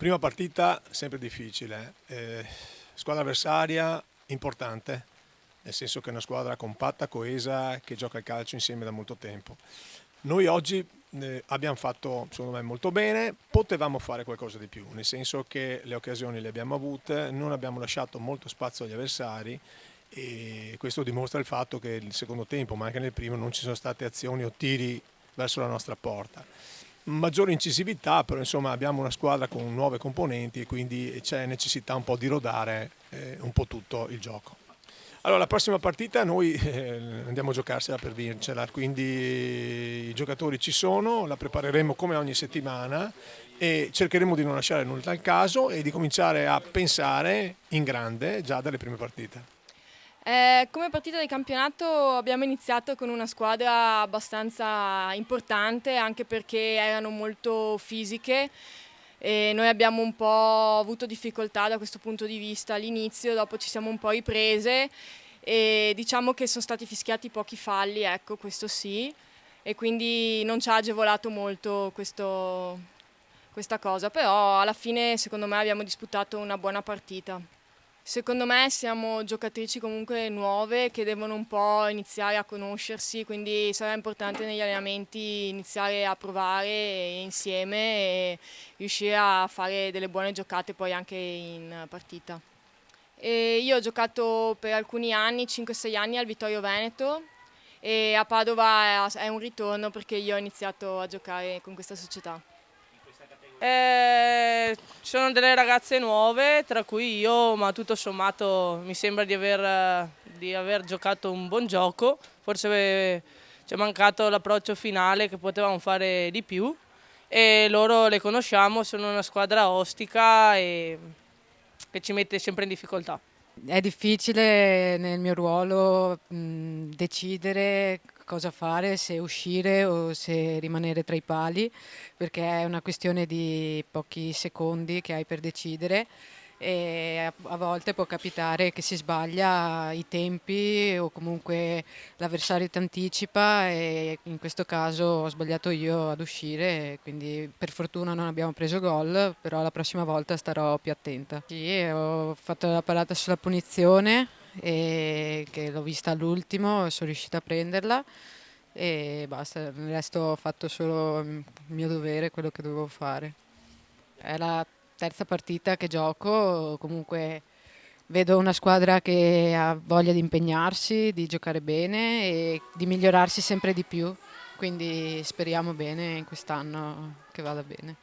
Prima partita sempre difficile, squadra avversaria importante, nel senso che è una squadra compatta, coesa, che gioca il calcio insieme da molto tempo. Noi oggi abbiamo fatto secondo me molto bene, potevamo fare qualcosa di più, nel senso che le occasioni le abbiamo avute, non abbiamo lasciato molto spazio agli avversari e questo dimostra il fatto che nel secondo tempo, ma anche nel primo, non ci sono state azioni o tiri verso la nostra porta. Maggiore incisività, però insomma abbiamo una squadra con nuove componenti e quindi c'è necessità un po' di rodare un po' tutto il gioco. Allora, la prossima partita noi andiamo a giocarsela per vincerla, quindi i giocatori ci sono, la prepareremo come ogni settimana e cercheremo di non lasciare nulla al caso e di cominciare a pensare in grande già dalle prime partite. Come partita di campionato abbiamo iniziato con una squadra abbastanza importante, anche perché erano molto fisiche e noi abbiamo un po' avuto difficoltà da questo punto di vista all'inizio, dopo ci siamo un po' riprese e diciamo che sono stati fischiati pochi falli, ecco, questo sì, e quindi non ci ha agevolato molto questa cosa, però alla fine secondo me abbiamo disputato una buona partita. Secondo me siamo giocatrici comunque nuove che devono un po' iniziare a conoscersi, quindi sarà importante negli allenamenti iniziare a provare insieme e riuscire a fare delle buone giocate poi anche in partita. E io ho giocato per alcuni anni, 5-6 anni al Vittorio Veneto e a Padova è un ritorno perché io ho iniziato a giocare con questa società. Ci sono delle ragazze nuove, tra cui io, ma tutto sommato mi sembra di aver giocato un buon gioco. Forse ci è mancato l'approccio finale, che potevamo fare di più. E loro le conosciamo, sono una squadra ostica e che ci mette sempre in difficoltà. È difficile nel mio ruolo decidere cosa fare, se uscire o se rimanere tra i pali, perché è una questione di pochi secondi che hai per decidere e a volte può capitare che si sbaglia i tempi o comunque l'avversario ti anticipa e in questo caso ho sbagliato io ad uscire, quindi per fortuna non abbiamo preso gol, però la prossima volta starò più attenta. Sì, ho fatto la parata sulla punizione e che l'ho vista all'ultimo, sono riuscita a prenderla e basta, il resto ho fatto solo il mio dovere, quello che dovevo fare. È la terza partita che gioco, comunque vedo una squadra che ha voglia di impegnarsi, di giocare bene e di migliorarsi sempre di più, quindi speriamo bene in quest'anno che vada bene.